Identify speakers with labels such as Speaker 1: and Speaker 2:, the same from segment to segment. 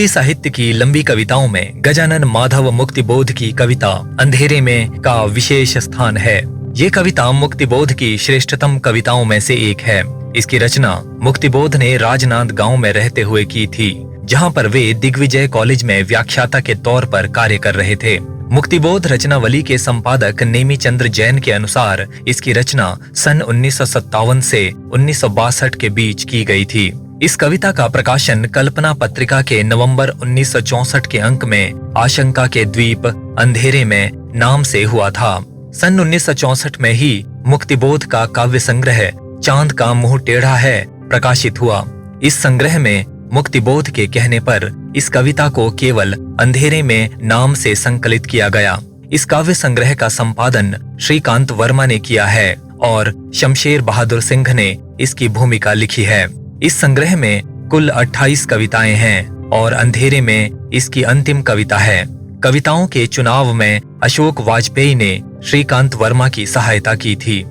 Speaker 1: हिंदी साहित्य की लंबी कविताओं में गजानन माधव मुक्तिबोध की कविता अंधेरे में का विशेष स्थान है। ये कविता मुक्तिबोध की श्रेष्ठतम कविताओं में से एक है। इसकी रचना मुक्तिबोध ने राजनांद गांव में रहते हुए की थी, जहां पर वे दिग्विजय कॉलेज में व्याख्याता के तौर पर कार्य कर रहे थे। मुक्तिबोध रचनावली के संपादक नेमीचंद्र जैन के अनुसार इसकी रचना सन 1957 से 1962 के बीच की गई थी। इस कविता का प्रकाशन कल्पना पत्रिका के नवंबर 1964 के अंक में आशंका के द्वीप अंधेरे में नाम से हुआ था। सन 1964 में ही मुक्तिबोध का काव्य संग्रह चांद का मुंह टेढ़ा है प्रकाशित हुआ। इस संग्रह में मुक्तिबोध के कहने पर इस कविता को केवल अंधेरे में नाम से संकलित किया गया। इस काव्य संग्रह का संपादन श्रीकांत वर्मा ने किया है और शमशेर बहादुर सिंह ने इसकी भूमिका लिखी है। इस संग्रह में कुल 28 कविताएं हैं और अंधेरे में इसकी अंतिम कविता है। कविताओं के चुनाव में अशोक वाजपेयी ने श्रीकांत वर्मा की सहायता की थी।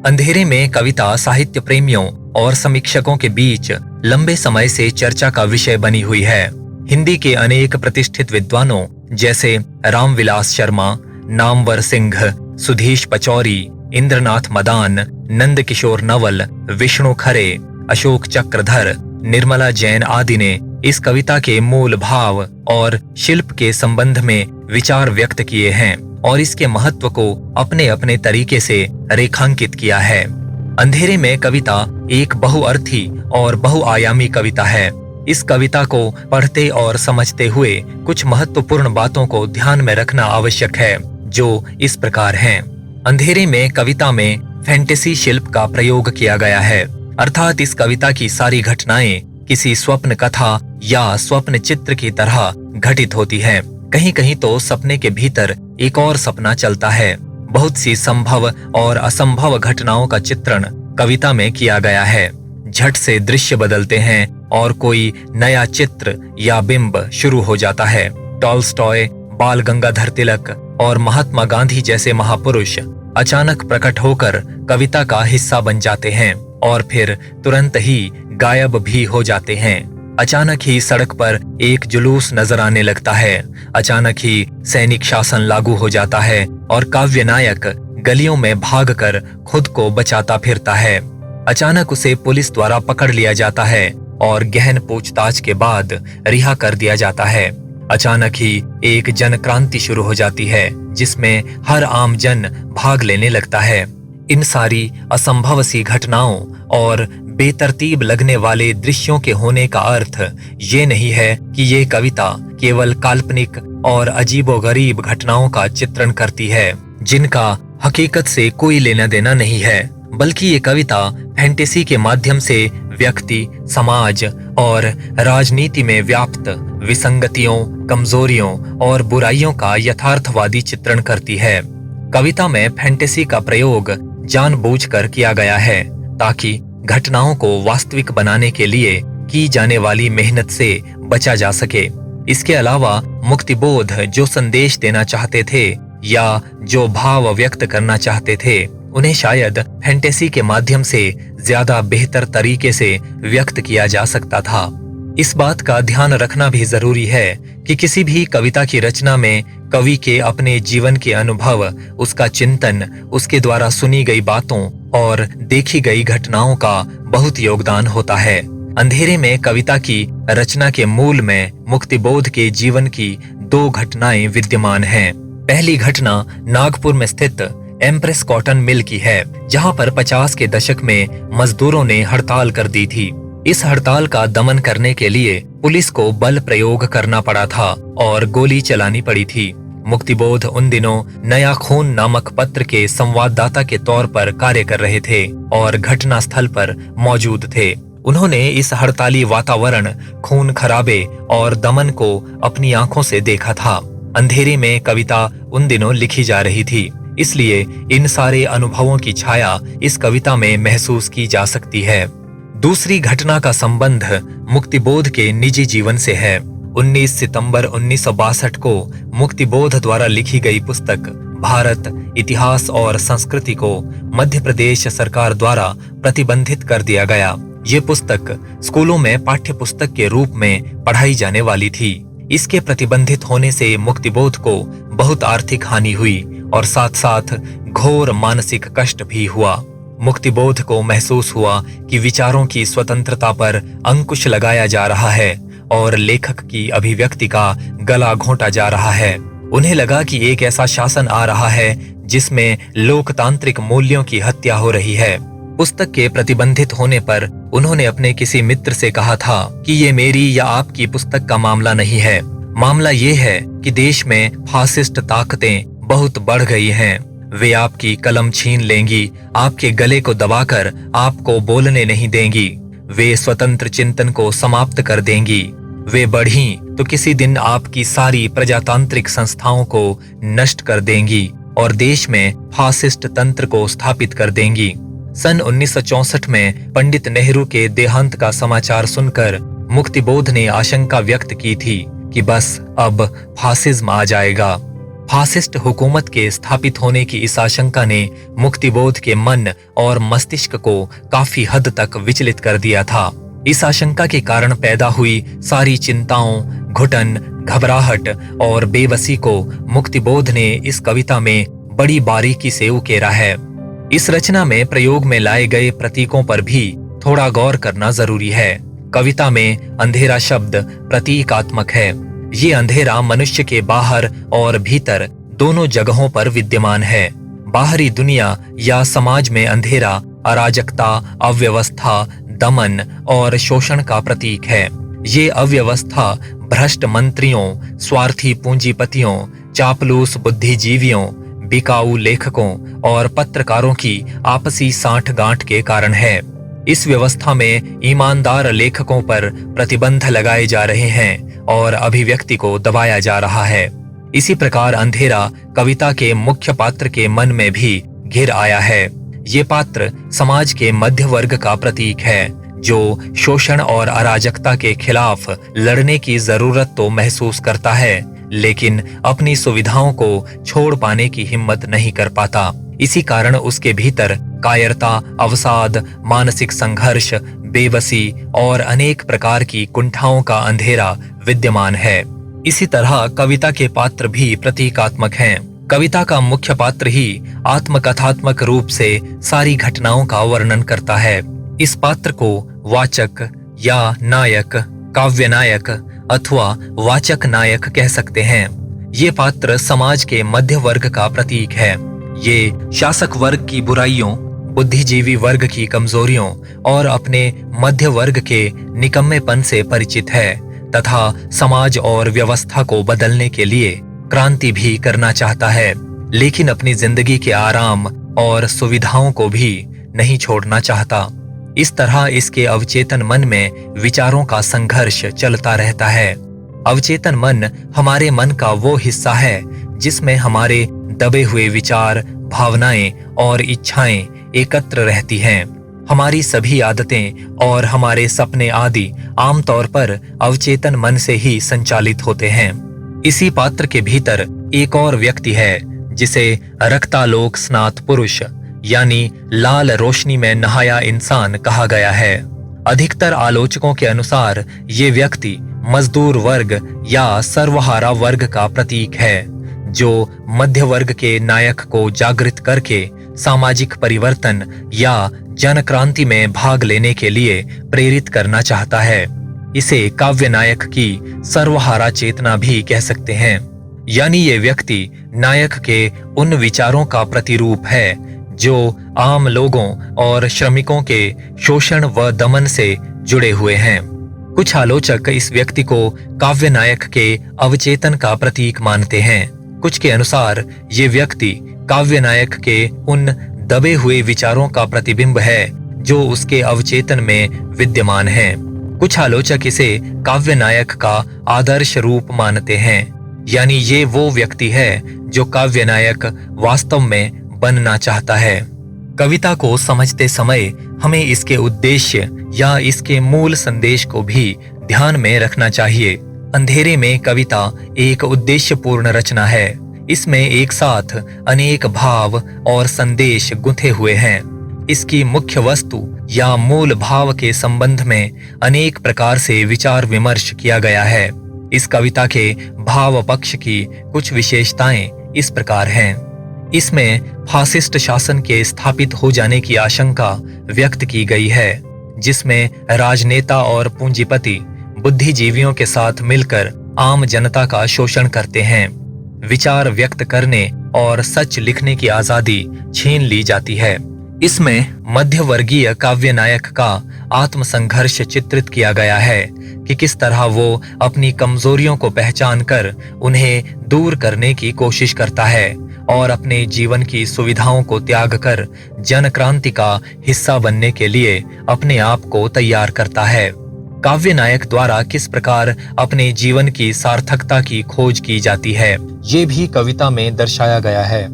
Speaker 1: अंधेरे में कविता साहित्य प्रेमियों और समीक्षकों के बीच लंबे समय से चर्चा का विषय बनी हुई है। हिंदी के अनेक प्रतिष्ठित विद्वानों जैसे रामविलास शर्मा, नामवर सिंह, सुधीश पचौरी, इंद्रनाथ मदान, नंद किशोर नवल, विष्णु खरे, अशोक चक्रधर, निर्मला जैन आदि ने इस कविता के मूल भाव और शिल्प के संबंध में विचार व्यक्त किए हैं और इसके महत्व को अपने अपने तरीके से रेखांकित किया है। अंधेरे में कविता एक बहुअर्थी और बहुआयामी कविता है। इस कविता को पढ़ते और समझते हुए कुछ महत्वपूर्ण बातों को ध्यान में रखना आवश्यक है, जो इस प्रकार हैं। अंधेरे में कविता में फैंटेसी शिल्प का प्रयोग किया गया है, अर्थात इस कविता की सारी घटनाएं किसी स्वप्न कथा या स्वप्न चित्र की तरह घटित होती हैं। कहीं कहीं तो सपने के भीतर एक और सपना चलता है। बहुत सी संभव और असंभव घटनाओं का चित्रण कविता में किया गया है। झट से दृश्य बदलते हैं और कोई नया चित्र या बिंब शुरू हो जाता है। टॉल्स्टॉय, बाल गंगाधर तिलक और महात्मा गांधी जैसे महापुरुष अचानक प्रकट होकर कविता का हिस्सा बन जाते हैं और फिर तुरंत ही गायब भी हो जाते हैं। अचानक ही सड़क पर एक जुलूस नजर आने लगता है। अचानक ही सैनिक शासन लागू हो जाता है और काव्य नायक गलियों में भागकर खुद को बचाता फिरता है। अचानक उसे पुलिस द्वारा पकड़ लिया जाता है और गहन पूछताछ के बाद रिहा कर दिया जाता है। अचानक ही एक जन क्रांति शुरू हो जाती है जिसमें हर आम जन भाग लेने लगता है। इन सारी असंभव सी घटनाओं और बेतरतीब लगने वाले दृश्यों के होने का अर्थ ये नहीं है कि ये कविता केवल काल्पनिक और अजीबोगरीब घटनाओं का चित्रण करती है जिनका हकीकत से कोई लेना देना नहीं है, बल्कि ये कविता फैंटेसी के माध्यम से व्यक्ति, समाज और राजनीति में व्याप्त विसंगतियों, कमजोरियों और बुराइयों का यथार्थवादी चित्रण करती है। कविता में फैंटेसी का प्रयोग जानबूझकर किया गया है ताकि घटनाओं को वास्तविक बनाने के लिए की जाने वाली मेहनत से बचा जा सके। इसके अलावा मुक्तिबोध जो संदेश देना चाहते थे या जो भाव व्यक्त करना चाहते थे, उन्हें शायद फैंटेसी के माध्यम से ज्यादा बेहतर तरीके से व्यक्त किया जा सकता था। इस बात का ध्यान रखना भी जरूरी है कि किसी भी कविता की रचना में कवि के अपने जीवन के अनुभव, उसका चिंतन, उसके द्वारा सुनी गई बातों और देखी गई घटनाओं का बहुत योगदान होता है। अंधेरे में कविता की रचना के मूल में मुक्तिबोध के जीवन की दो घटनाएं विद्यमान हैं। पहली घटना नागपुर में स्थित एम्प्रेस कॉटन मिल की है, जहां पर 50 के दशक में मजदूरों ने हड़ताल कर दी थी। इस हड़ताल का दमन करने के लिए पुलिस को बल प्रयोग करना पड़ा था और गोली चलानी पड़ी थी। मुक्तिबोध उन दिनों नया खून नामक पत्र के संवाददाता के तौर पर कार्य कर रहे थे और घटना स्थल पर मौजूद थे। उन्होंने इस हड़ताली वातावरण, खून खराबे और दमन को अपनी आंखों से देखा था। अंधेरे में कविता उन दिनों लिखी जा रही थी, इसलिए इन सारे अनुभवों की छाया इस कविता में महसूस की जा सकती है। दूसरी घटना का संबंध मुक्तिबोध के निजी जीवन से है। 19 सितंबर 1962 को मुक्तिबोध द्वारा लिखी गई पुस्तक भारत, इतिहास और संस्कृति को मध्य प्रदेश सरकार द्वारा प्रतिबंधित कर दिया गया। ये पुस्तक स्कूलों में पाठ्य पुस्तक के रूप में पढ़ाई जाने वाली थी। इसके प्रतिबंधित होने से मुक्तिबोध को बहुत आर्थिक हानि हुई और साथ साथ घोर मानसिक कष्ट भी हुआ। मुक्तिबोध को महसूस हुआ कि विचारों की स्वतंत्रता पर अंकुश लगाया जा रहा है और लेखक की अभिव्यक्ति का गला घोंटा जा रहा है। उन्हें लगा कि एक ऐसा शासन आ रहा है जिसमें लोकतांत्रिक मूल्यों की हत्या हो रही है। पुस्तक के प्रतिबंधित होने पर उन्होंने अपने किसी मित्र से कहा था कि ये मेरी या आपकी पुस्तक का मामला नहीं है। मामला ये है कि देश में फासिस्ट ताकतें बहुत बढ़ गई हैं। वे आपकी कलम छीन लेंगी, आपके गले को दबाकर आपको बोलने नहीं देंगी। वे स्वतंत्र चिंतन को समाप्त कर देंगी। वे बढ़ी तो किसी दिन आपकी सारी प्रजातांत्रिक संस्थाओं को नष्ट कर देंगी और देश में फासिस्ट तंत्र को स्थापित कर देंगी। सन 1964 में पंडित नेहरू के देहांत का समाचार सुनकर मुक्तिबोध ने आशंका व्यक्त की थी कि बस अब फासिज्म आ जाएगा। फासिस्ट हुकूमत के स्थापित होने की इस आशंका ने मुक्तिबोध के मन और मस्तिष्क को काफी हद तक विचलित कर दिया था। इस आशंका के कारण पैदा हुई सारी चिंताओं, घुटन, घबराहट और बेबसी को मुक्तिबोध ने इस कविता में बड़ी बारीकी से उकेरा है। इस रचना में प्रयोग में लाए गए प्रतीकों पर भी थोड़ा गौर करना जरूरी है। कविता में अंधेरा शब्द प्रतीकात्मक है। ये अंधेरा मनुष्य के बाहर और भीतर दोनों जगहों पर विद्यमान है। बाहरी दुनिया या समाज में अंधेरा अराजकता, अव्यवस्था, दमन और शोषण का प्रतीक है। ये अव्यवस्था भ्रष्ट मंत्रियों, स्वार्थी पूंजीपतियों, चापलूस बुद्धिजीवियों, बिकाऊ लेखकों और पत्रकारों की आपसी साठगांठ के कारण है। इस व्यवस्था में ईमानदार लेखकों पर प्रतिबंध लगाए जा रहे हैं और अभिव्यक्ति को दबाया जा रहा है। इसी प्रकार अंधेरा कविता के मुख्य पात्र के मन में भी घिर आया है। ये पात्र समाज के मध्य वर्ग का प्रतीक है जो शोषण और अराजकता के खिलाफ लड़ने की जरूरत तो महसूस करता है, लेकिन अपनी सुविधाओं को छोड़ पाने की हिम्मत नहीं कर पाता। इसी कारण उसके भीतर कायरता, अवसाद, मानसिक संघर्ष, बेबसी और अनेक प्रकार की कुंठाओं का अंधेरा विद्यमान है। इसी तरह कविता के पात्र भी प्रतीकात्मक हैं। कविता का मुख्य पात्र ही आत्मकथात्मक रूप से सारी घटनाओं का वर्णन करता है। इस पात्र को वाचक या नायक, काव्य नायक अथवा वाचक नायक कह सकते हैं। ये पात्र समाज के मध्य वर्ग का प्रतीक है। ये शासक वर्ग की बुराइयों, बुद्धिजीवी वर्ग की कमजोरियों और अपने मध्य वर्ग के निकम्मेपन से परिचित है तथा समाज और व्यवस्था को बदलने के लिए क्रांति भी करना चाहता है, लेकिन अपनी जिंदगी के आराम और सुविधाओं को भी नहीं छोड़ना चाहता। इस तरह इसके अवचेतन मन में विचारों का संघर्ष चलता रहता है। अवचेतन मन हमारे मन का वो हिस्सा है जिसमें हमारे दबे हुए विचार, भावनाएं और इच्छाएं एकत्र रहती हैं। हमारी सभी आदतें और हमारे सपने आदि आमतौर पर अवचेतन मन से ही संचालित होते हैं। इसी पात्र के भीतर एक और व्यक्ति है जिसे रक्तालोक स्नात पुरुष यानी लाल रोशनी में नहाया इंसान कहा गया है। अधिकतर आलोचकों के अनुसार ये व्यक्ति मजदूर वर्ग या सर्वहारा वर्ग का प्रतीक है जो मध्य वर्ग के नायक को जागृत करके सामाजिक परिवर्तन या जन क्रांति में भाग लेने के लिए प्रेरित करना चाहता है। इसे काव्य नायक की सर्वहारा चेतना भी कह सकते हैं। यानी ये व्यक्ति नायक के उन विचारों का प्रतिरूप है जो आम लोगों और श्रमिकों के शोषण व दमन से जुड़े हुए हैं। कुछ आलोचक इस व्यक्ति को काव्य नायक के अवचेतन का प्रतीक मानते हैं। कुछ के अनुसार ये व्यक्ति काव्य नायक के उन दबे हुए विचारों का प्रतिबिंब है जो उसके अवचेतन में विद्यमान है। कुछ आलोचक इसे काव्य नायक का आदर्श रूप मानते हैं, यानी ये वो व्यक्ति है जो काव्य नायक वास्तव में बनना चाहता है। कविता को समझते समय हमें इसके उद्देश्य या इसके मूल संदेश को भी ध्यान में रखना चाहिए। अंधेरे में कविता एक उद्देश्यपूर्ण रचना है। इसमें एक साथ अनेक भाव और संदेश गुंथे हुए हैं। इसकी मुख्य वस्तु या मूल भाव के संबंध में अनेक प्रकार से विचार विमर्श किया गया है। इस कविता के भाव पक्ष की कुछ विशेषताएं इस प्रकार हैं। इसमें फासिस्ट शासन के स्थापित हो जाने की आशंका व्यक्त की गई है, जिसमें राजनेता और पूंजीपति बुद्धिजीवियों के साथ मिलकर आम जनता का शोषण करते हैं। विचार व्यक्त करने और सच लिखने की आजादी छीन ली जाती है। इसमें मध्य वर्गीय काव्य नायक का आत्मसंघर्ष चित्रित किया गया है कि किस तरह वो अपनी कमजोरियों को पहचान कर उन्हें दूर करने की कोशिश करता है और अपने जीवन की सुविधाओं को त्याग कर जन क्रांति का हिस्सा बनने के लिए अपने आप को तैयार करता है। काव्य नायक द्वारा किस प्रकार अपने जीवन की सार्थकता की खोज की जाती है, ये भी कविता में दर्शाया गया है।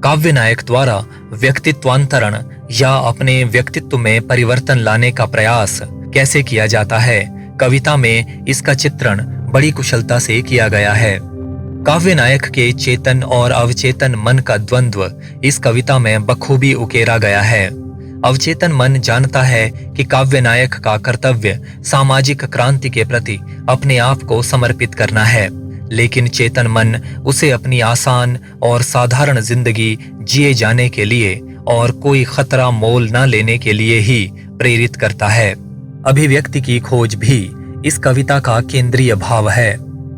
Speaker 1: काव्य नायक द्वारा व्यक्तित्वांतरण या अपने व्यक्तित्व में परिवर्तन लाने का प्रयास कैसे किया जाता है, कविता में इसका चित्रण बड़ी कुशलता से किया गया है। काव्य नायक के चेतन और अवचेतन मन का द्वंद्व इस कविता में बखूबी उकेरा गया है। अवचेतन मन जानता है कि काव्य नायक का कर्तव्य सामाजिक क्रांति के प्रति अपने आप को समर्पित करना है, लेकिन चेतन मन उसे अपनी आसान और साधारण जिंदगी जिए जाने के लिए और कोई खतरा मोल न लेने के लिए ही प्रेरित करता है। अभिव्यक्ति की खोज भी इस कविता का केंद्रीय भाव है।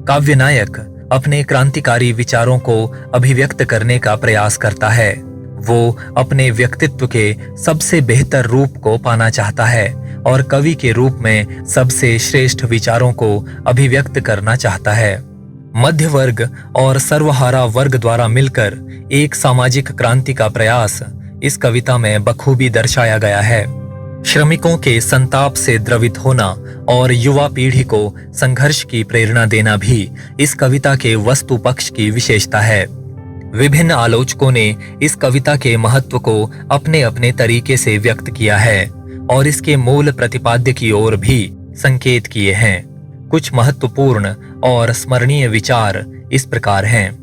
Speaker 1: काव्य नायक अपने क्रांतिकारी विचारों को अभिव्यक्त करने का प्रयास करता है। वो अपने व्यक्तित्व के सबसे बेहतर रूप को पाना चाहता है और कवि के रूप में सबसे श्रेष्ठ विचारों को अभिव्यक्त करना चाहता है। मध्य वर्ग और सर्वहारा वर्ग द्वारा मिलकर एक सामाजिक क्रांति का प्रयास इस कविता में बखूबी दर्शाया गया है। श्रमिकों के संताप से द्रवित होना और युवा पीढ़ी को संघर्ष की प्रेरणा देना भी इस कविता के वस्तु पक्ष की विशेषता है। विभिन्न आलोचकों ने इस कविता के महत्व को अपने अपने तरीके से व्यक्त किया है और इसके मूल प्रतिपाद्य की ओर भी संकेत किए हैं। कुछ महत्वपूर्ण और स्मरणीय विचार इस प्रकार हैं।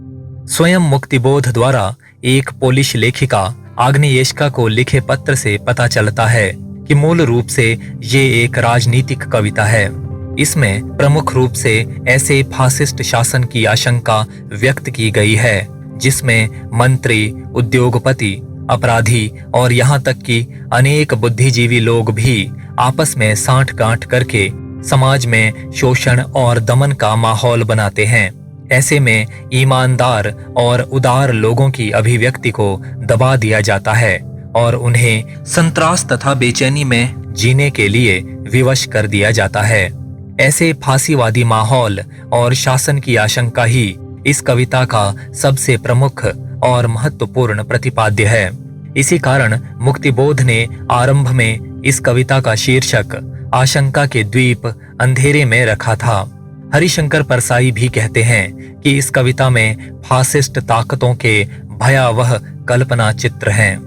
Speaker 1: स्वयं मुक्तिबोध द्वारा एक पोलिश लेखिका आग्नेयेश्का को लिखे पत्र से पता चलता है कि मूल रूप से ये एक राजनीतिक कविता है। इसमें प्रमुख रूप से ऐसे फासिस्ट शासन की आशंका व्यक्त की गई है जिसमें मंत्री, उद्योगपति, अपराधी और यहाँ तक कि अनेक बुद्धिजीवी लोग भी आपस में साठ-गांठ करके समाज में शोषण और दमन का माहौल बनाते हैं। ऐसे में ईमानदार और उदार लोगों की अभिव्यक्ति को दबा दिया जाता है और उन्हें संत्रास तथा बेचैनी में जीने के लिए विवश कर दिया जाता है। ऐसे फांसीवादी माहौल और शासन की आशंका ही इस कविता का सबसे प्रमुख और महत्वपूर्ण प्रतिपाद्य है। इसी कारण मुक्तिबोध ने आरंभ में इस कविता का शीर्षक आशंका के द्वीप अंधेरे में रखा था। हरिशंकर परसाई भी कहते हैं कि इस कविता में फासिस्ट ताकतों के भयावह कल्पना चित्र हैं।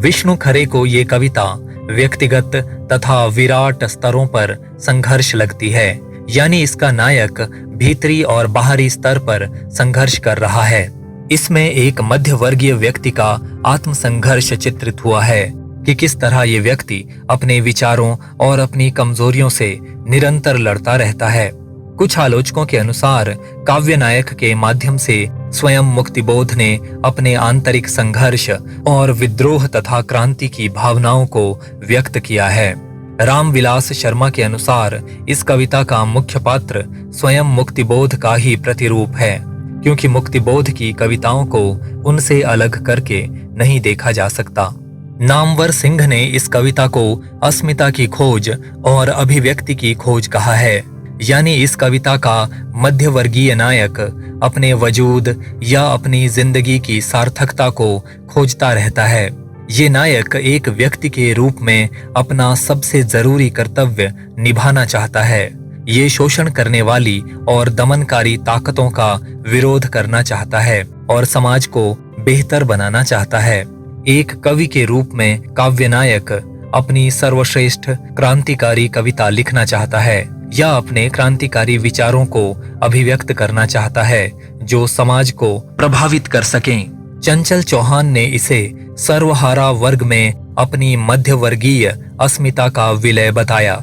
Speaker 1: विष्णु खरे को ये कविता व्यक्तिगत तथा विराट स्तरों पर संघर्ष लगती है, यानी इसका नायक भीतरी और बाहरी स्तर पर संघर्ष कर रहा है। इसमें एक मध्य वर्गीय व्यक्ति का आत्मसंघर्ष चित्रित हुआ है कि किस तरह ये व्यक्ति अपने विचारों और अपनी कमजोरियों से निरंतर लड़ता रहता है। कुछ आलोचकों के अनुसार काव्य नायक के माध्यम से स्वयं मुक्तिबोध ने अपने आंतरिक संघर्ष और विद्रोह तथा क्रांति की भावनाओं को व्यक्त किया है। रामविलास शर्मा के अनुसार इस कविता का मुख्य पात्र स्वयं मुक्तिबोध का ही प्रतिरूप है, क्योंकि मुक्तिबोध की कविताओं को उनसे अलग करके नहीं देखा जा सकता। नामवर सिंह ने इस कविता को अस्मिता की खोज और अभिव्यक्ति की खोज कहा है, यानी इस कविता का मध्यवर्गीय नायक अपने वजूद या अपनी जिंदगी की सार्थकता को खोजता रहता है। ये नायक एक व्यक्ति के रूप में अपना सबसे जरूरी कर्तव्य निभाना चाहता है। ये शोषण करने वाली और दमनकारी ताकतों का विरोध करना चाहता है और समाज को बेहतर बनाना चाहता है। एक कवि के रूप में काव्य नायक अपनी सर्वश्रेष्ठ क्रांतिकारी कविता लिखना चाहता है या अपने क्रांतिकारी विचारों को अभिव्यक्त करना चाहता है जो समाज को प्रभावित कर सकें। चंचल चौहान ने इसे सर्वहारा वर्ग में अपनी मध्यवर्गीय अस्मिता का विलय बताया।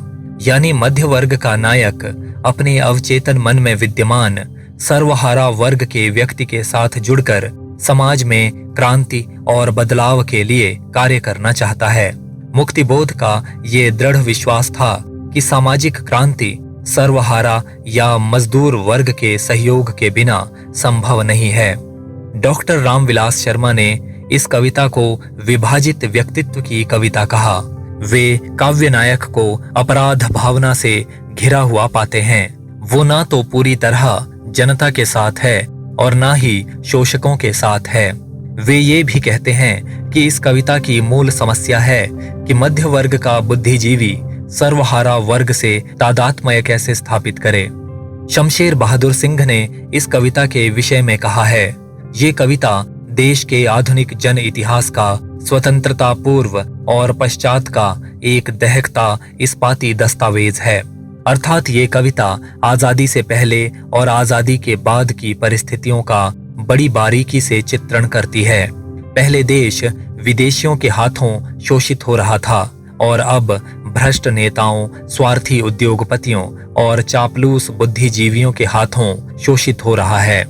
Speaker 1: यानी मध्य वर्ग का नायक अपने अवचेतन मन में विद्यमान सर्वहारा वर्ग के व्यक्ति के साथ जुड़कर समाज में क्रांति और बदलाव के लिए कार्य करना चाहता है। मुक्तिबोध का ये दृढ़ विश्वास था कि सामाजिक क्रांति सर्वहारा या मजदूर वर्ग के सहयोग के बिना संभव नहीं है। डॉक्टर रामविलास शर्मा ने इस कविता को विभाजित व्यक्तित्व की कविता कहा। वे काव्य नायक को अपराध भावना से घिरा हुआ पाते हैं। वो ना तो पूरी तरह जनता के साथ है और ना ही शोषकों के साथ है। वे ये भी कहते हैं कि इस कविता की मूल समस्या है कि मध्य वर्ग का बुद्धिजीवी सर्वहारा वर्ग से तादात्म्य कैसे स्थापित करे। शमशेर बहादुर सिंह ने इस कविता के विषय में कहा है, ये कविता देश के आधुनिक जन इतिहास का स्वतंत्रता पूर्व और पश्चात का एक दहकता इस्पाती दस्तावेज है। अर्थात ये कविता आजादी से पहले और आजादी के बाद की परिस्थितियों का बड़ी बारीकी से चित्रण करती है। पहले देश विदेशियों के हाथों शोषित हो रहा था और अब भ्रष्ट नेताओं, स्वार्थी उद्योगपतियों और चापलूस बुद्धिजीवियों के हाथों शोषित हो रहा है।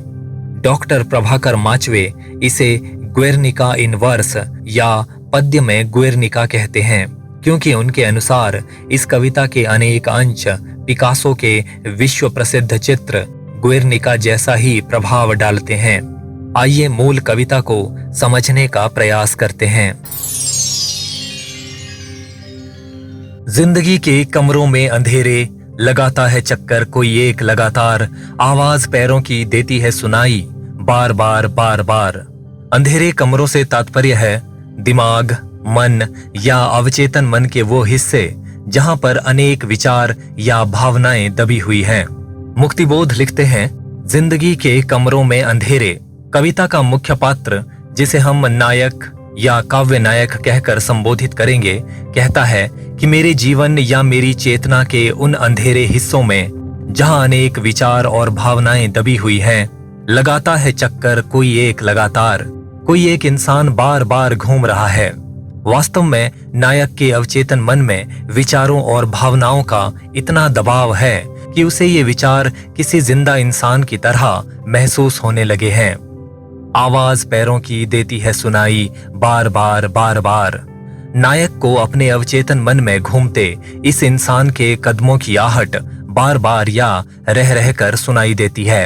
Speaker 1: डॉक्टर प्रभाकर माचवे इसे ग्वेर्निका इन वर्स या पद्य में ग्वेर्निका कहते हैं, क्योंकि उनके अनुसार इस कविता के अनेक अंश पिकासो के विश्व प्रसिद्ध चित्र ग्वेर्निका जैसा ही प्रभाव डालते हैं। आइए मूल कविता को समझने का प्रयास करते हैं। जिंदगी के कमरों में अंधेरे, लगाता है चक्कर कोई एक लगातार, आवाज पैरों की देती है सुनाई, बार बार बार बार। अंधेरे कमरों से तात्पर्य है दिमाग, मन या अवचेतन मन के वो हिस्से जहां पर अनेक विचार या भावनाएं दबी हुई हैं। मुक्तिबोध लिखते हैं, जिंदगी के कमरों में अंधेरे। कविता का मुख्य पात्र, जिसे हम नायक या काव्य नायक कहकर संबोधित करेंगे, कहता है कि मेरे जीवन या मेरी चेतना के उन अंधेरे हिस्सों में जहां अनेक विचार और भावनाएं दबी हुई हैं, लगाता है चक्कर कोई एक लगातार। कोई एक इंसान बार बार घूम रहा है। वास्तव में नायक के अवचेतन मन में विचारों और भावनाओं का इतना दबाव है कि उसे ये विचार किसी जिंदा इंसान की तरह महसूस होने लगे हैं। आवाज पैरों की देती है सुनाई, बार बार बार बार। नायक को अपने अवचेतन मन में घूमते इस इंसान के कदमों की आहट बार बार या रह रहकर सुनाई देती है।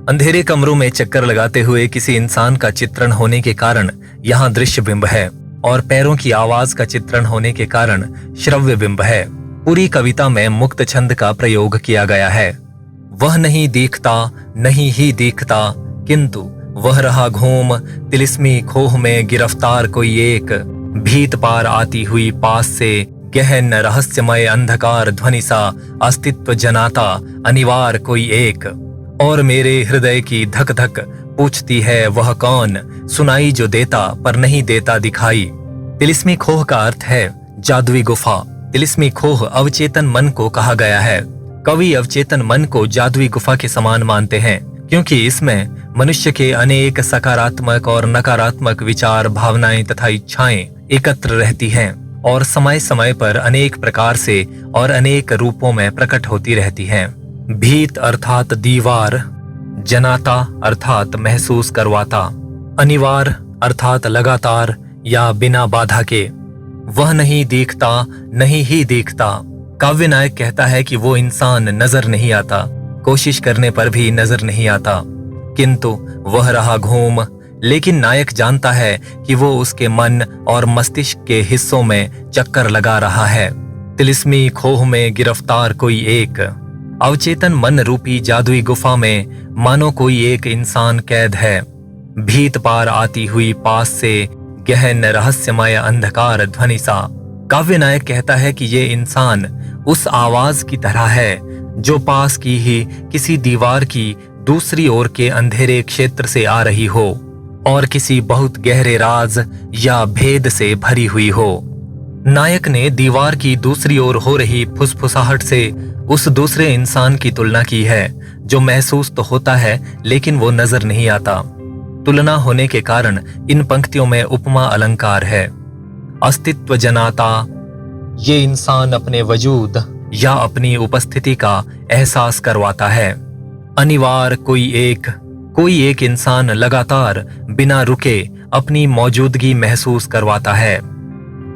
Speaker 1: अंधेरे कमरों में चक्कर लगाते हुए किसी इंसान का चित्रण होने के कारण यहाँ दृश्य बिंब है और पैरों की आवाज का चित्रण होने के कारण श्रव्य बिंब है। पूरी कविता में मुक्त छंद का प्रयोग किया गया है। वह नहीं दिखता, नहीं ही दिखता, किंतु वह रहा घूम, तिलिस्मी खोह में गिरफ्तार कोई एक, भीत पार आती हुई पास से, गहन रहस्यमय अंधकार ध्वनि सा अस्तित्व जनाता अनिवार्य कोई एक। और मेरे हृदय की धक धक पूछती है वह कौन, सुनाई जो देता पर नहीं देता दिखाई। तिलिस्मी खोह का अर्थ है जादुई गुफा। तिलिस्मी खोह अवचेतन मन को कहा गया है। कवि अवचेतन मन को जादुई गुफा के समान मानते हैं, क्योंकि इसमें मनुष्य के अनेक सकारात्मक और नकारात्मक विचार, भावनाएं तथा इच्छाएं एकत्र रहती हैं और समय समय पर अनेक प्रकार से और अनेक रूपों में प्रकट होती रहती हैं। भीत अर्थात दीवार, जनाता अर्थात महसूस करवाता, अनिवार्य अर्थात लगातार या बिना बाधा के। वह नहीं दिखता, नहीं ही दिखता। काव्य नायक कहता है कि वो इंसान नजर नहीं आता, कोशिश करने पर भी नजर नहीं आता, किंतु वह रहा घूम। लेकिन नायक जानता है कि वो उसके मन और मस्तिष्क के हिस्सों में चक्कर लगा रहा है। तिलिस्मी खोह में गिरफ्तार कोई एक। अवचेतन मन रूपी जादुई गुफा में मानो कोई एक इंसान कैद है। भीत पार आती हुई पास से, गहन रहस्यमय अंधकार ध्वनि सा। काव्य नायक कहता है कि ये इंसान उस आवाज की तरह है जो पास की ही किसी दीवार की दूसरी ओर के अंधेरे क्षेत्र से आ रही हो और किसी बहुत गहरे राज या भेद से भरी हुई हो। नायक ने दीवार की दूसरी ओर हो रही फुसफुसाहट से उस दूसरे इंसान की तुलना की है जो महसूस तो होता है लेकिन वो नजर नहीं आता। तुलना होने के कारण इन पंक्तियों में उपमा अलंकार है। अस्तित्व जनाता, ये इंसान अपने वजूद या अपनी उपस्थिति का एहसास करवाता है। अनिवार्य कोई एक इंसान लगातार बिना रुके अपनी मौजूदगी महसूस करवाता है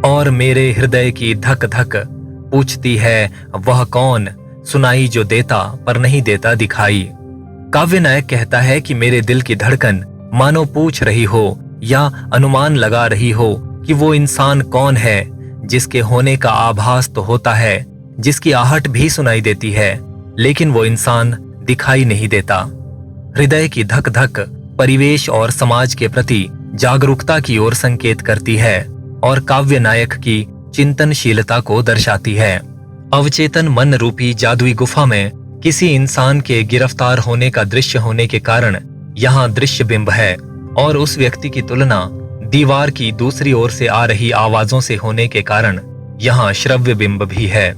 Speaker 1: और मेरे हृदय की धक धक पूछती है, वह कौन? सुनाई जो देता पर नहीं देता दिखाई। काव्य नायक कहता है कि मेरे दिल की धड़कन मानो पूछ रही हो या अनुमान लगा रही हो कि वो इंसान कौन है, जिसके होने का आभास तो होता है, जिसकी आहट भी सुनाई देती है, लेकिन वो इंसान दिखाई नहीं देता। हृदय की धक धक परिवेश और समाज के प्रति जागरूकता की ओर संकेत करती है और काव्य नायक की चिंतनशीलता को दर्शाती है। अवचेतन मन रूपी जादुई गुफा में किसी इंसान के गिरफ्तार होने का दृश्य होने के कारण यहाँ दृश्य बिंब है और उस व्यक्ति की तुलना दीवार की दूसरी ओर से आ रही आवाजों से होने के कारण यहाँ श्रव्य बिंब भी है।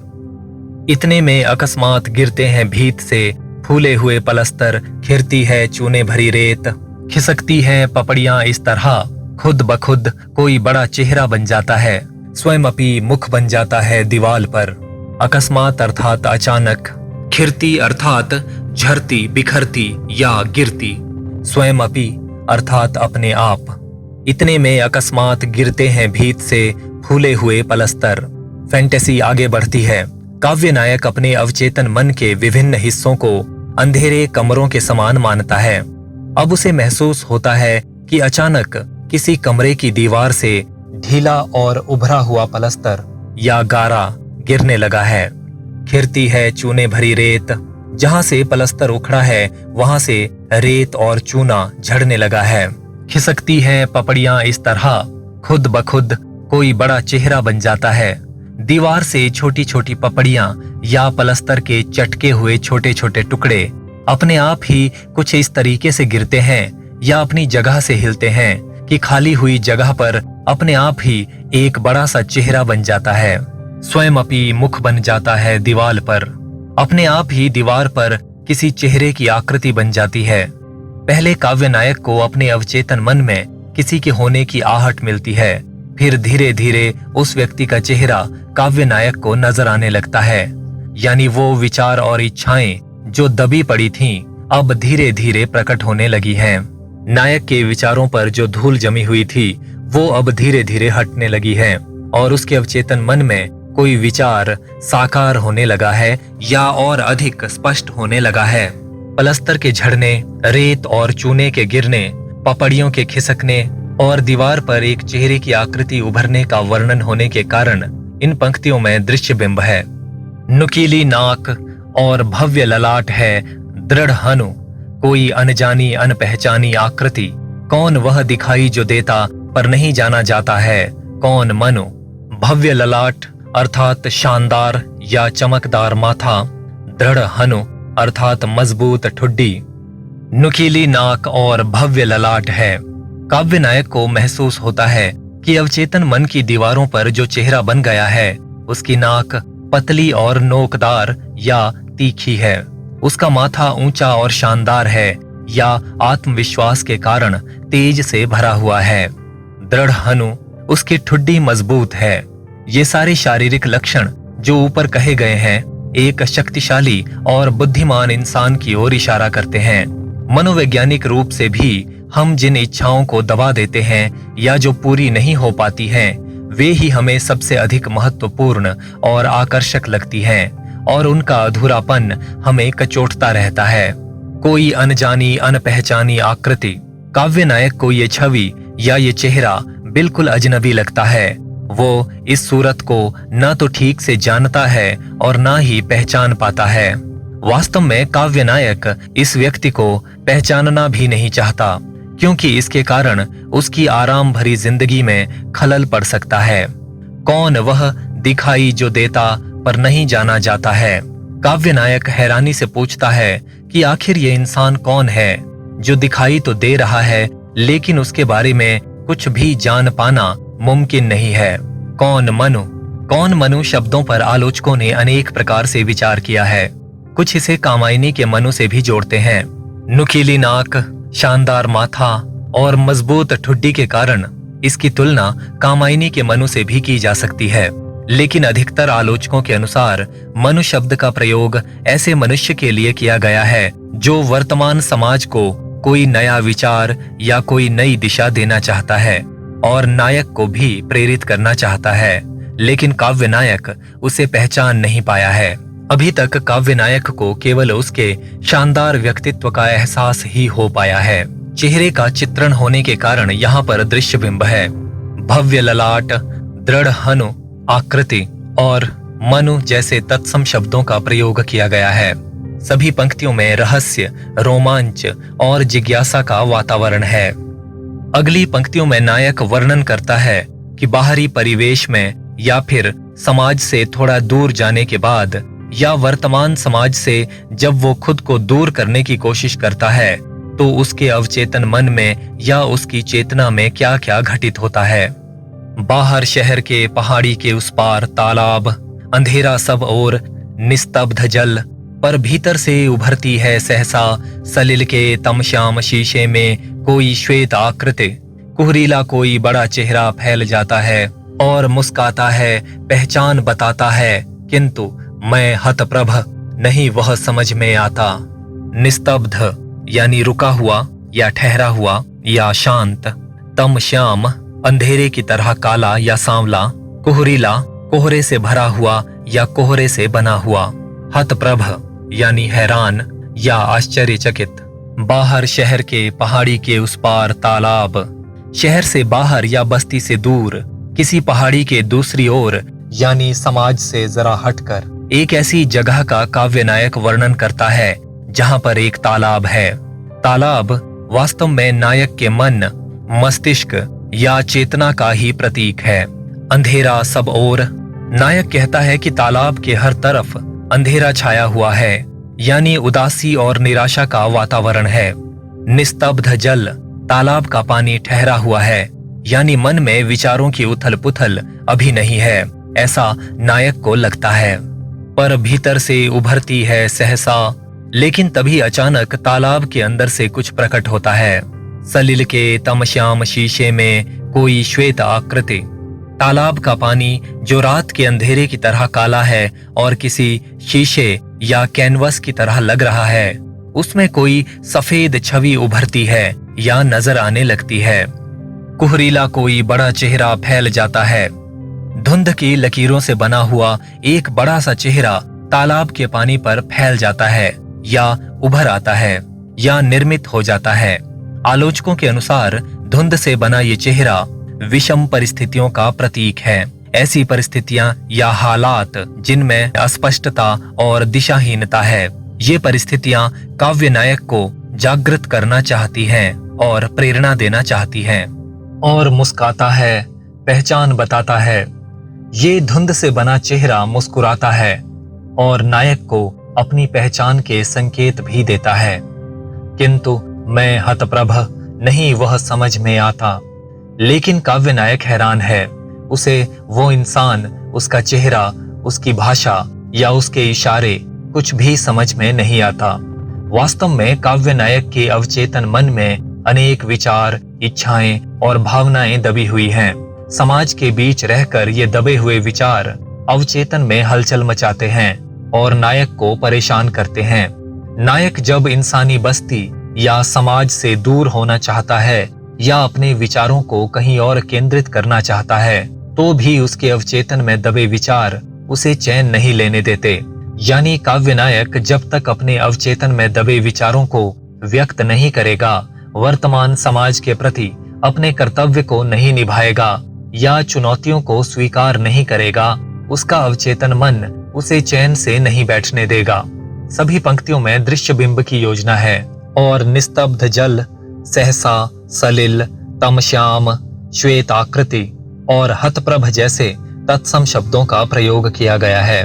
Speaker 1: इतने में अकस्मात गिरते हैं भीत से फूले हुए पलस्तर, खिरती है चूने भरी रेत, खिसकती हैं पपड़ियां इस तरह, खुद ब खुद कोई बड़ा चेहरा बन जाता है, स्वयं अपनी मुख बन जाता है दीवाल पर। अकस्मात अर्थात अचानक, खिरती अर्थात झरती बिखरती या गिरती, स्वयं अपी अर्थात अपने आप। इतने में अकस्मात गिरते हैं भीत से फूले हुए पलस्तर। फैंटेसी आगे बढ़ती है। काव्य नायक अपने अवचेतन मन के विभिन्न हिस्सों को अंधेरे कमरों के समान मानता है। अब उसे महसूस होता है कि अचानक किसी कमरे की दीवार से ढीला और उभरा हुआ पलस्तर या गारा गिरने लगा है। खिरती है चूने भरी रेत, जहां से पलस्तर उखड़ा है वहां से रेत और चूना झड़ने लगा है। खिसकती हैं पपड़ियां इस तरह, खुद ब खुद कोई बड़ा चेहरा बन जाता है। दीवार से छोटी छोटी पपड़ियां या पलस्तर के चटके हुए छोटे छोटे टुकड़े अपने आप ही कुछ इस तरीके से गिरते हैं या अपनी जगह से हिलते हैं कि खाली हुई जगह पर अपने आप ही एक बड़ा सा चेहरा बन जाता है, स्वयं अपनी मुख बन जाता है दीवार पर। अपने आप ही दीवार पर किसी चेहरे की आकृति बन जाती है। पहले काव्य नायक को अपने अवचेतन मन में किसी के होने की आहट मिलती है, फिर धीरे धीरे उस व्यक्ति का चेहरा काव्य नायक को नजर आने लगता है। यानी वो विचार और इच्छाएं जो दबी पड़ी थीं, अब धीरे धीरे प्रकट होने लगी हैं। नायक के विचारों पर जो धूल जमी हुई थी वो अब धीरे धीरे हटने लगी है और उसके अवचेतन मन में कोई विचार साकार होने लगा है या और अधिक स्पष्ट होने लगा है। पलस्तर के झड़ने, रेत और चूने के गिरने, पपड़ियों के खिसकने और दीवार पर एक चेहरे की आकृति उभरने का वर्णन होने के कारण इन पंक्तियों में दृश्य बिंब है। नुकीली नाक और भव्य ललाट है दृढ़ हनु, कोई अनजानी अनपहचानी आकृति, कौन वह दिखाई जो देता पर नहीं जाना जाता है, कौन मनु। भव्य ललाट अर्थात शानदार या चमकदार माथा, दृढ़ हनु अर्थात मजबूत ठुड्डी, नुकीली नाक और भव्य ललाट है। काव्य नायक को महसूस होता है कि अवचेतन मन की दीवारों पर जो चेहरा बन गया है उसकी नाक पतली और नोकदार या तीखी है, उसका माथा ऊंचा और शानदार है या आत्मविश्वास के कारण तेज से भरा हुआ है। दृढ़ हनु, उसकी ठुड्डी मजबूत है। ये सारे शारीरिक लक्षण जो ऊपर कहे गए हैं एक शक्तिशाली और बुद्धिमान इंसान की ओर इशारा करते हैं। मनोवैज्ञानिक रूप से भी हम जिन इच्छाओं को दबा देते हैं या जो पूरी नहीं हो पाती हैं, वे ही हमें सबसे अधिक महत्वपूर्ण और आकर्षक लगती हैं और उनका अधूरापन हमें कचोटता रहता है। कोई अनजानी अनपहचानी आकृति। काव्य नायक को ये छवि या ये चेहरा बिल्कुल अजनबी लगता है। वो इस सूरत को न तो ठीक से जानता है और न ही पहचान पाता है। वास्तव में काव्य नायक इस व्यक्ति को पहचानना भी नहीं चाहता, क्योंकि इसके कारण उसकी आराम भरी जिंदगी में खलल पड़ सकता है। कौन वह दिखाई जो देता पर नहीं जाना जाता है। काव्य नायक हैरानी से पूछता है कि आखिर ये इंसान कौन है जो दिखाई तो दे रहा है लेकिन उसके बारे में कुछ भी जान पाना मुमकिन नहीं है। कौन मनु। कौन मनु शब्दों पर आलोचकों ने अनेक प्रकार से विचार किया है। कुछ इसे कामायनी के मनु से भी जोड़ते हैं। नुकीली नाक, शानदार माथा और मजबूत ठुड्डी के कारण इसकी तुलना कामायनी के मनु से भी की जा सकती है, लेकिन अधिकतर आलोचकों के अनुसार मनु शब्द का प्रयोग ऐसे मनुष्य के लिए किया गया है जो वर्तमान समाज को कोई नया विचार या कोई नई दिशा देना चाहता है और नायक को भी प्रेरित करना चाहता है, लेकिन काव्य नायक उसे पहचान नहीं पाया है। अभी तक काव्य नायक को केवल उसके शानदार व्यक्तित्व का एहसास ही हो पाया है। चेहरे का चित्रण होने के कारण यहाँ पर दृश्य बिंब है। भव्य ललाट, दृढ़ हनु आकृति और मनु जैसे तत्सम शब्दों का प्रयोग किया गया है। सभी पंक्तियों में रहस्य, रोमांच और जिज्ञासा का वातावरण है। अगली पंक्तियों में नायक वर्णन करता है कि बाहरी परिवेश में या फिर समाज से थोड़ा दूर जाने के बाद या वर्तमान समाज से जब वो खुद को दूर करने की कोशिश करता है तो उसके अवचेतन मन में या उसकी चेतना में क्या क्या घटित होता है। बाहर शहर के पहाड़ी के उस पार तालाब, अंधेरा सब ओर, निस्तब्ध जल, पर भीतर से उभरती है सहसा सलिल के तमश्याम शीशे में कोई श्वेत आकृति। कुहरीला कोई बड़ा चेहरा फैल जाता है और मुस्काता है, पहचान बताता है, किंतु मैं हतप्रभ, नहीं वह समझ में आता। निस्तब्ध यानी रुका हुआ या ठहरा हुआ या शांत, तमश्याम अंधेरे की तरह काला या सांवला, कुहरीला कोहरे से भरा हुआ या कोहरे से बना हुआ, हतप्रभ यानी हैरान या आश्चर्यचकित। बाहर शहर के पहाड़ी के उस पार तालाब, शहर से बाहर या बस्ती से दूर, किसी पहाड़ी के दूसरी ओर यानी समाज से जरा हटकर एक ऐसी जगह का काव्य नायक वर्णन करता है जहां पर एक तालाब है। तालाब वास्तव में नायक के मन, मस्तिष्क या चेतना का ही प्रतीक है। अंधेरा सब ओर, नायक कहता है कि तालाब के हर तरफ अंधेरा छाया हुआ है, यानी उदासी और निराशा का वातावरण है। निस्तब्ध जल, तालाब का पानी ठहरा हुआ है, यानी मन में विचारों की उथल पुथल अभी नहीं है, ऐसा नायक को लगता है। पर भीतर से उभरती है सहसा, लेकिन तभी अचानक तालाब के अंदर से कुछ प्रकट होता है। सलिल के तमश्याम शीशे में कोई श्वेत आकृति। तालाब का पानी जो रात के अंधेरे की तरह काला है और किसी शीशे या कैनवस की तरह लग रहा है, उसमें कोई सफेद छवि उभरती है या नजर आने लगती है। कुहरीला कोई बड़ा चेहरा फैल जाता है। धुंध की लकीरों से बना हुआ एक बड़ा सा चेहरा तालाब के पानी पर फैल जाता है या उभर आता है या निर्मित हो जाता है। आलोचकों के अनुसार धुंध से बना ये चेहरा विषम परिस्थितियों का प्रतीक है। ऐसी परिस्थितियां या हालात जिनमें अस्पष्टता और दिशाहीनता है, ये परिस्थितियां काव्य नायक को जागृत करना चाहती हैं और प्रेरणा देना चाहती हैं। और मुस्काता है, पहचान बताता है। ये धुंध से बना चेहरा मुस्कुराता है और नायक को अपनी पहचान के संकेत भी देता है, किंतु मैं हतप्रभ, नहीं वह समझ में आता। लेकिन काव्य नायक हैरान है। उसे वो इंसान, उसका चेहरा, उसकी भाषा या उसके इशारे कुछ भी समझ में नहीं आता। वास्तव में काव्य नायक के अवचेतन मन में अनेक विचार, इच्छाएं और भावनाएं दबी हुई हैं। समाज के बीच रहकर ये दबे हुए विचार अवचेतन में हलचल मचाते हैं और नायक को परेशान करते हैं। नायक जब इंसानी बस्ती या समाज से दूर होना चाहता है या अपने विचारों को कहीं और केंद्रित करना चाहता है, तो भी उसके अवचेतन में दबे विचार उसे चैन नहीं लेने देते। यानी काव्य नायक जब तक अपने अवचेतन में दबे विचारों को व्यक्त नहीं करेगा, वर्तमान समाज के प्रति अपने कर्तव्य को नहीं निभाएगा या चुनौतियों को स्वीकार नहीं करेगा, उसका अवचेतन मन उसे चैन से नहीं बैठने देगा। सभी पंक्तियों में दृश्य बिंब की योजना है और निस्तब्ध जल, सहसा, सलिल, तमश्याम, श्वेत आकृति और हतप्रभ जैसे तत्सम शब्दों का प्रयोग किया गया है।